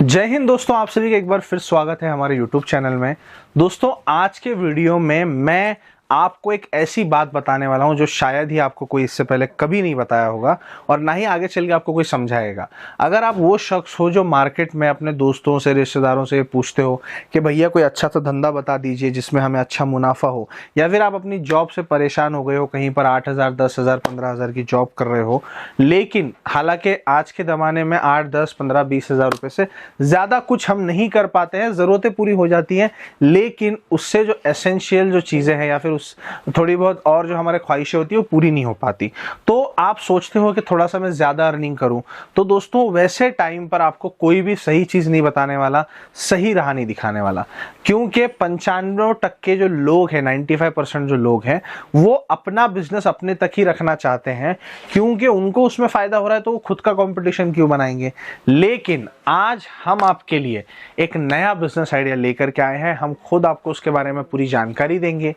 जय हिंद दोस्तों, आप सभी का एक बार फिर स्वागत है हमारे YouTube चैनल में। दोस्तों, आज के वीडियो में मैं आपको एक ऐसी बात बताने वाला हूं जो शायद ही आपको कोई इससे पहले कभी नहीं बताया होगा और ना ही आगे चल के आपको कोई समझाएगा। अगर आप वो शख्स हो जो मार्केट में अपने दोस्तों से, रिश्तेदारों से पूछते हो कि भैया कोई अच्छा सा धंधा बता दीजिए जिसमें हमें अच्छा मुनाफा हो, या फिर आप अपनी जॉब से परेशान हो गए हो, कहीं पर 8,000, 10,000, 15,000 की जॉब कर रहे हो, लेकिन हालांकि आज के ज़माने में 8, 10, 15, 20,000 रुपये से ज़्यादा कुछ हम नहीं कर पाते हैं, ज़रूरतें पूरी हो जाती हैं, लेकिन उससे जो एसेंशियल जो चीज़ें हैं या फिर उस थोड़ी बहुत और जो हमारे ख्वाहिशें होती है वो पूरी नहीं हो पाती। तो आप सोचते हो कि थोड़ा सा मैं ज़्यादा अर्निंग करूं, तो दोस्तों वैसे टाइम पर आपको कोई भी सही चीज़ नहीं बताने वाला, सही राह नहीं दिखाने वाला, क्योंकि 95% जो लोग हैं, 95% जो लोग हैं, वो अपना बिजनेस अपने तक ही रखना चाहते हैं क्योंकि उनको उसमें फ़ायदा हो रहा है, तो वो खुद का कंपटीशन क्यों बनाएंगे। लेकिन आज हम आपके लिए एक नया बिजनेस आइडिया लेकर के आए हैं। हम खुद आपको उसके बारे में पूरी जानकारी देंगे,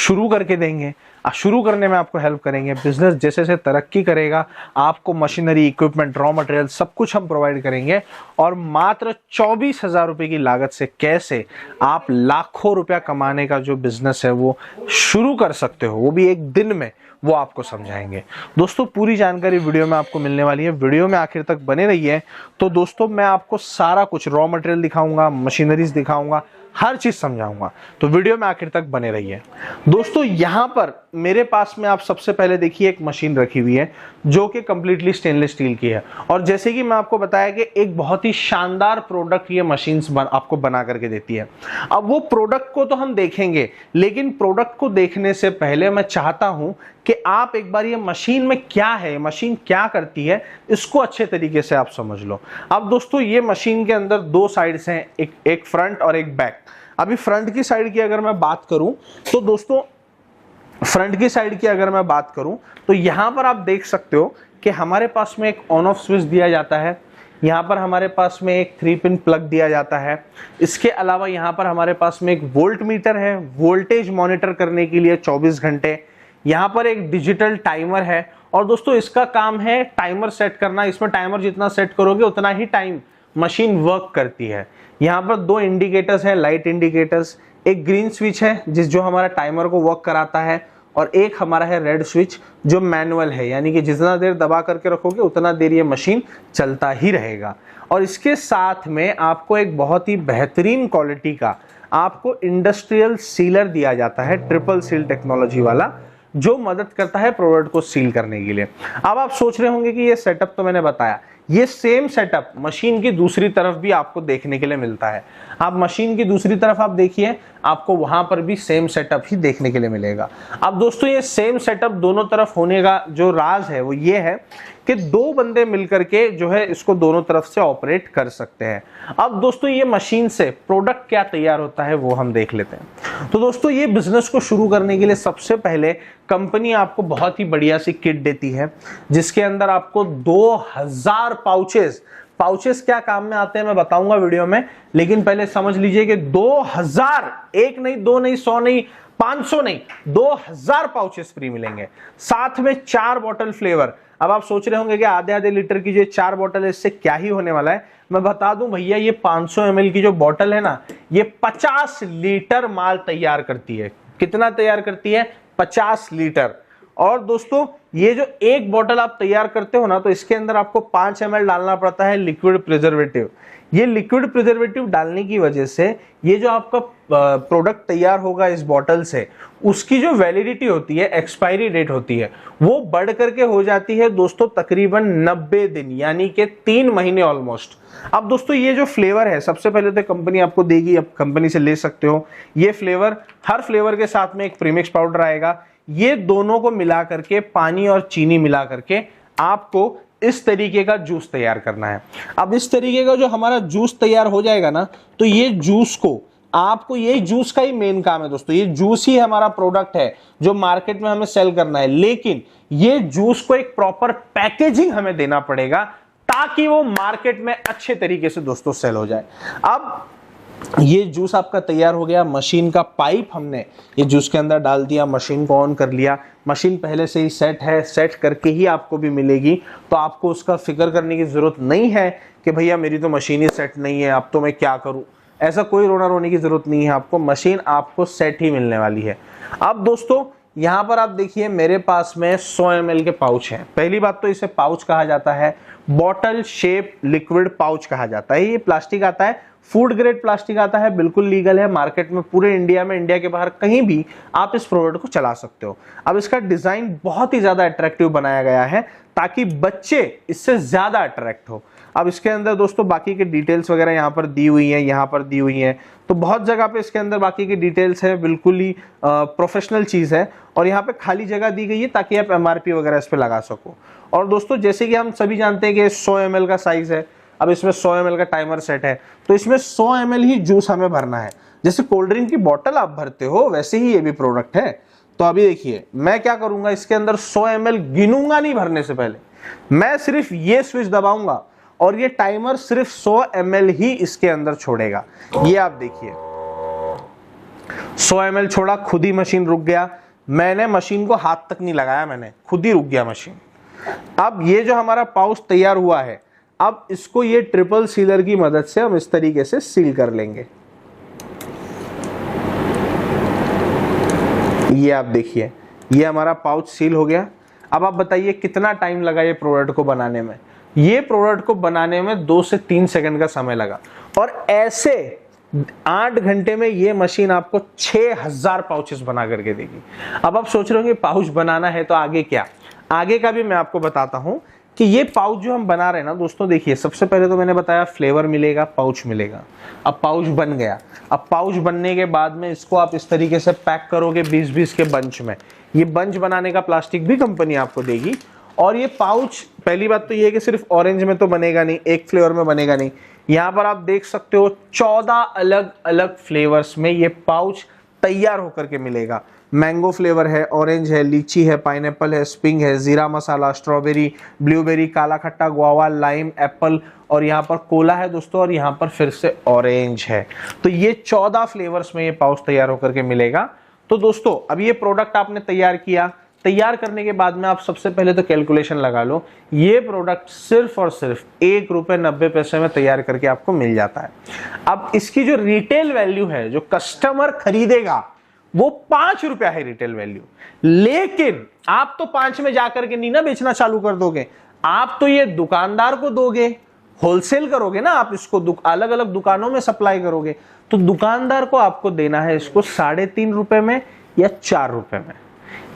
शुरू करके देंगे, शुरू करने में आपको हेल्प करेंगे। बिजनेस जैसे जैसे तरक्की करेगा, आपको मशीनरी, इक्विपमेंट, रॉ मटेरियल सब कुछ हम प्रोवाइड करेंगे और मात्र 24,000 रुपए की लागत से कैसे आप लाखों रुपया कमाने का जो बिजनेस है वो शुरू कर सकते हो, वो भी एक दिन में, वो आपको समझाएंगे। दोस्तों, पूरी जानकारी वीडियो में आपको मिलने वाली है, वीडियो में आखिर तक बने रहिए। तो दोस्तों, मैं आपको सारा कुछ रॉ मटेरियल दिखाऊंगा, मशीनरीज दिखाऊंगा, हर चीज समझाऊंगा, तो वीडियो में आखिर तक बने रहिए। दोस्तों, यहां पर मेरे पास में आप सबसे पहले देखिए एक मशीन रखी हुई है जो कि कंप्लीटली स्टेनलेस स्टील की है, और जैसे कि मैं आपको बताया कि एक बहुत ही शानदार प्रोडक्ट ये मशीन आपको बना करके देती है। अब वो प्रोडक्ट को तो हम देखेंगे, लेकिन प्रोडक्ट को देखने से पहले मैं चाहता हूं कि आप एक बार ये मशीन में क्या है, मशीन क्या करती है, इसको अच्छे तरीके से आप समझ लो। अब दोस्तों, ये मशीन के अंदर दो साइड्स हैं, एक फ्रंट और एक बैक। अभी फ्रंट की साइड की अगर मैं बात करूं तो दोस्तों, फ्रंट की साइड की अगर मैं बात करूं तो यहां पर आप देख सकते हो कि हमारे पास में एक ऑन ऑफ स्विच दिया जाता है, यहाँ पर हमारे पास में एक 3 पिन प्लग दिया जाता है। इसके अलावा यहाँ पर हमारे पास में एक वोल्ट मीटर है, वोल्टेज मॉनिटर करने के लिए 24 घंटे। यहाँ पर एक डिजिटल टाइमर है, और दोस्तों इसका काम है टाइमर सेट करना। इसमें टाइमर जितना सेट करोगे उतना ही टाइम मशीन वर्क करती है। यहाँ पर दो इंडिकेटर्स हैं, लाइट इंडिकेटर्स। एक ग्रीन स्विच है जो हमारा टाइमर को वर्क कराता है, और एक हमारा है रेड स्विच जो मैनुअल है, यानी कि जितना देर दबा करके रखोगे उतना देर ये मशीन चलता ही रहेगा। और इसके साथ में आपको एक बहुत ही बेहतरीन क्वालिटी का आपको इंडस्ट्रियल सीलर दिया जाता है, ट्रिपल सील टेक्नोलॉजी वाला, जो मदद करता है प्रोडक्ट को सील करने के लिए। अब आप सोच रहे होंगे कि ये सेटअप तो मैंने बताया, ये सेम सेटअप मशीन की दूसरी तरफ भी आपको देखने के लिए मिलता है। आप मशीन की दूसरी तरफ आप देखिए, आपको वहां पर भी सेम सेटअप ही देखने के लिए मिलेगा। अब दोस्तों, ये सेम सेटअप दोनों तरफ होने का जो राज है वो ये है कि दो बंदे मिलकर के जो है इसको दोनों तरफ से ऑपरेट कर सकते हैं। अब दोस्तों, ये मशीन से प्रोडक्ट क्या तैयार होता है वो हम देख लेते हैं। तो दोस्तों, ये बिजनेस को शुरू करने के लिए सबसे पहले कंपनी आपको बहुत ही बढ़िया सी किट देती है, जिसके अंदर आपको 2000 पाउचेस क्या काम में आते हैं मैं बताऊंगा वीडियो में, लेकिन पहले समझ लीजिए कि 2000, एक नहीं, दो नहीं, 100 नहीं, 500 नहीं, 2000 पाउचेस फ्री मिलेंगे। साथ में 4 बॉटल फ्लेवर। अब आप सोच रहे होंगे कि आधे आधे लीटर की जो 4 बॉटल है इससे क्या ही होने वाला है। मैं बता दूं भैया, ये 500 ml की जो बॉटल है ना, ये 50 लीटर माल तैयार करती है। कितना तैयार करती है? 50 लीटर। और दोस्तों, ये जो एक बॉटल आप तैयार करते हो ना, तो इसके अंदर आपको 5 ml डालना पड़ता है लिक्विड प्रिजर्वेटिव। ये लिक्विड प्रिजर्वेटिव डालने की वजह से ये जो आपका प्रोडक्ट तैयार होगा इस बॉटल से, उसकी जो वैलिडिटी होती है, एक्सपायरी डेट होती है, वो बढ़ करके हो जाती है दोस्तों तकरीबन 90 दिन, यानी कि 3 महीने ऑलमोस्ट। अब दोस्तों, ये जो फ्लेवर है, सबसे पहले तो कंपनी आपको देगी, अब कंपनी से ले सकते हो ये फ्लेवर। हर फ्लेवर के साथ में एक प्रीमिक्स पाउडर आएगा। ये दोनों को मिला करके, पानी और चीनी मिला करके आपको इस तरीके का जूस तैयार करना है। अब इस तरीके का जो हमारा जूस तैयार हो जाएगा ना, तो ये जूस को आपको, ये जूस का ही मेन काम है दोस्तों, ये जूस ही हमारा प्रोडक्ट है जो मार्केट में हमें सेल करना है, लेकिन ये जूस को एक प्रॉपर पैकेजिंग हमें देना पड़ेगा ताकि वो मार्केट में अच्छे तरीके से दोस्तों सेल हो जाए। अब ये जूस आपका तैयार हो गया। मशीन का पाइप हमने ये जूस के अंदर डाल दिया, मशीन को ऑन कर लिया। मशीन पहले से ही सेट है, सेट करके ही आपको भी मिलेगी, तो आपको उसका फिक्र करने की जरूरत नहीं है कि भैया मेरी तो मशीन ही सेट नहीं है, अब तो मैं क्या करूं। ऐसा कोई रोना रोने की जरूरत नहीं है आपको, मशीन आपको सेट ही मिलने वाली है। अब दोस्तों यहाँ पर आप देखिए मेरे पास में 100 ml के पाउच हैं। पहली बात तो इसे पाउच कहा जाता है, बॉटल शेप लिक्विड पाउच कहा जाता है। ये प्लास्टिक आता है, फूड ग्रेड प्लास्टिक आता है, बिल्कुल लीगल है मार्केट में, पूरे इंडिया में, इंडिया के बाहर कहीं भी आप इस प्रोडक्ट को चला सकते हो। अब इसका डिजाइन बहुत ही ज्यादा अट्रैक्टिव बनाया गया है ताकि बच्चे इससे ज्यादा अट्रैक्ट हो। अब इसके अंदर दोस्तों बाकी के डिटेल्स वगैरह यहाँ पर दी हुई हैं, यहाँ पर दी हुई हैं, तो बहुत जगह पे इसके अंदर बाकी की डिटेल्स है, बिल्कुल ही प्रोफेशनल चीज है। और यहाँ पे खाली जगह दी गई है ताकि आप एमआरपी वगैरह इस पे लगा सको। और दोस्तों जैसे कि हम सभी जानते हैं कि 100 ml का साइज है, अब इसमें 100 ml का टाइमर सेट है, तो इसमें 100 ml ही जूस हमें भरना है। जैसे कोल्ड ड्रिंक की बोतल आप भरते हो वैसे ही ये भी प्रोडक्ट है। तो अभी देखिए मैं क्या करूंगा, इसके अंदर 100 ml गिनूंगा नहीं भरने से पहले, मैं सिर्फ ये स्विच दबाऊंगा और ये टाइमर सिर्फ 100 ml ही इसके अंदर छोड़ेगा। ये आप देखिए 100 ml छोड़ा, खुद ही मशीन रुक गया। मैंने मशीन को हाथ तक नहीं लगाया, मैंने खुद ही रुक गया मशीन। अब ये जो हमारा पाउच तैयार हुआ है, अब इसको ये ट्रिपल सीलर की मदद से हम इस तरीके से सील कर लेंगे। ये आप देखिए ये हमारा पाउच सील हो गया। अब आप बताइए कितना टाइम लगा ये प्रोडक्ट को बनाने में। ये प्रोडक्ट को बनाने में 2 से 3 सेकंड का समय लगा, और ऐसे 8 घंटे में ये मशीन आपको 6000 पाउचेस बना करके देगी। अब आप सोच रहे होंगे पाउच बनाना है तो आगे क्या, आगे का भी मैं आपको बताता हूं कि ये पाउच जो हम बना रहे हैं ना दोस्तों, देखिए सबसे पहले तो मैंने बताया फ्लेवर मिलेगा, पाउच मिलेगा। अब पाउच बन गया, अब पाउच बनने के बाद में इसको आप इस तरीके से पैक करोगे 20-20 के बंच में। ये बंच बनाने का प्लास्टिक भी कंपनी आपको देगी। और ये पाउच, पहली बात तो ये है कि सिर्फ ऑरेंज में तो बनेगा नहीं, एक फ्लेवर में बनेगा नहीं। यहाँ पर आप देख सकते हो 14 अलग अलग फ्लेवर्स में ये पाउच तैयार होकर के मिलेगा। मैंगो फ्लेवर है, ऑरेंज है, लीची है, पाइनएप्पल है, स्प्रिंग है, जीरा मसाला, स्ट्रॉबेरी, ब्लूबेरी, काला खट्टा, गुआवा, लाइम, एप्पल, और यहाँ पर कोला है दोस्तों, और यहाँ पर फिर से ऑरेंज है। तो ये 14 फ्लेवर्स में ये पाउच तैयार होकर के मिलेगा। तो दोस्तों अब ये प्रोडक्ट आपने तैयार किया, तैयार करने के बाद में आप सबसे पहले तो कैलकुलेशन लगा लो, ये प्रोडक्ट सिर्फ और सिर्फ ₹1.90 में तैयार करके आपको मिल जाता है। अब इसकी जो रिटेल वैल्यू है, जो कस्टमर खरीदेगा, वो ₹5 है रिटेल वैल्यू। लेकिन आप तो 5 में जाकर के नहीं ना बेचना चालू कर दोगे, आप तो ये दुकानदार को दोगे, होलसेल करोगे ना आप इसको, अलग अलग दुकानों में सप्लाई करोगे। तो दुकानदार को आपको देना है इसको ₹3.5 में या ₹4 में।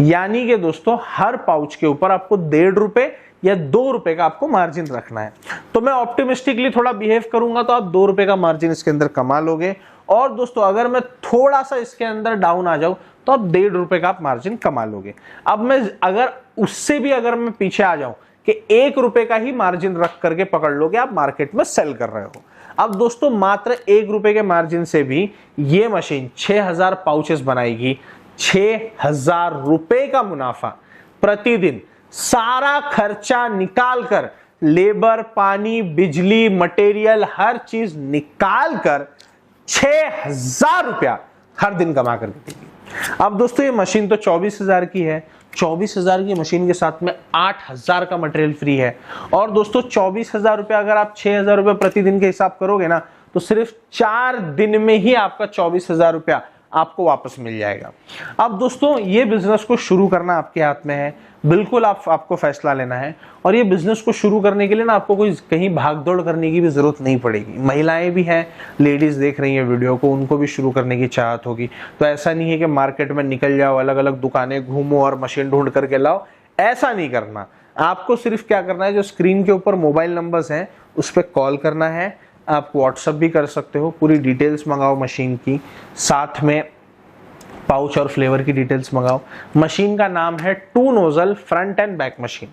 यानी कि दोस्तों हर पाउच के ऊपर आपको ₹1.5 या ₹2 का आपको मार्जिन रखना है। तो मैं ऑप्टिमिस्टिकली थोड़ा बिहेव करूंगा तो आप ₹2 का मार्जिन इसके अंदर कमा लोगे। और दोस्तों अगर मैं थोड़ा सा इसके अंदर डाउन आ जाऊं तो आप ₹1.5 का आप मार्जिन कमा लोगे। अब मैं अगर उससे भी अगर मैं पीछे आ जाऊं कि ₹1 का ही मार्जिन रख करके पकड़ लोगे, आप मार्केट में सेल कर रहे हो। अब दोस्तों मात्र ₹1 के मार्जिन से भी ये मशीन 6000 पाउचेस बनाएगी। ₹6000 का मुनाफा प्रतिदिन, सारा खर्चा निकाल कर, लेबर, पानी, बिजली, मटेरियल, हर चीज निकाल कर ₹6000 हर दिन कमा कर देगी। अब दोस्तों ये मशीन तो 24,000 की है, 24,000 की मशीन के साथ में 8,000 का मटेरियल फ्री है। और दोस्तों 24,000 अगर आप ₹6,000 प्रतिदिन के हिसाब करोगे ना, तो सिर्फ 4 दिन में ही आपका ₹24,000 आपको वापस मिल जाएगा। अब दोस्तों ये बिजनेस को शुरू करना आपके हाथ में है, बिल्कुल आपको फैसला लेना है। और ये बिजनेस को शुरू करने के लिए ना आपको कोई कहीं भागदौड़ करने की भी जरूरत नहीं पड़ेगी। महिलाएं भी हैं, लेडीज देख रही हैं वीडियो को, उनको भी शुरू करने की चाहत होगी। तो ऐसा नहीं है कि मार्केट में निकल जाओ, अलग अलग दुकानें घूमो और मशीन ढूंढ करके लाओ, ऐसा नहीं करना। आपको सिर्फ क्या करना है, जो स्क्रीन के ऊपर मोबाइल नंबर्स हैं उस पर कॉल करना है। आप व्हाट्सएप भी कर सकते हो, पूरी डिटेल्स मंगाओ मशीन की, साथ में पाउच और फ्लेवर की डिटेल्स मंगाओ। मशीन का नाम है 2 nozzle front end back machine.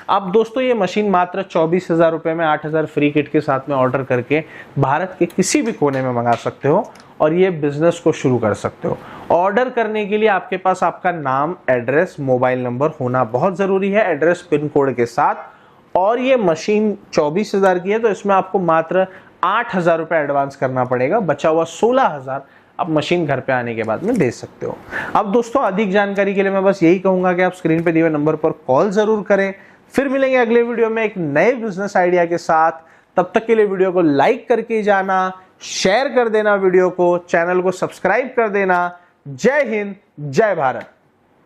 अब दोस्तों ये मशीन मात्र 24,000 में 8,000 फ्री किट के साथ में ऑर्डर करके भारत के किसी भी कोने में मंगा सकते हो और ये बिजनेस को शुरू कर सकते हो। ऑर्डर करने के लिए आपके पास आपका नाम, एड्रेस, मोबाइल नंबर होना बहुत जरूरी है, एड्रेस पिन कोड के साथ। और ये मशीन 24,000 की है, तो इसमें आपको मात्र 8,000 रुपए एडवांस करना पड़ेगा, बचा हुआ 16,000 आप मशीन घर पे आने के बाद में दे सकते हो। अब दोस्तों अधिक जानकारी के लिए मैं बस यही कहूंगा कि आप स्क्रीन पे दिए हुए नंबर पर कॉल जरूर करें। फिर मिलेंगे अगले वीडियो में एक नए बिजनेस आइडिया के साथ। तब तक के लिए वीडियो को लाइक करके जाना, शेयर कर देना, वीडियो को, चैनल को सब्सक्राइब कर देना। जय हिंद, जय भारत।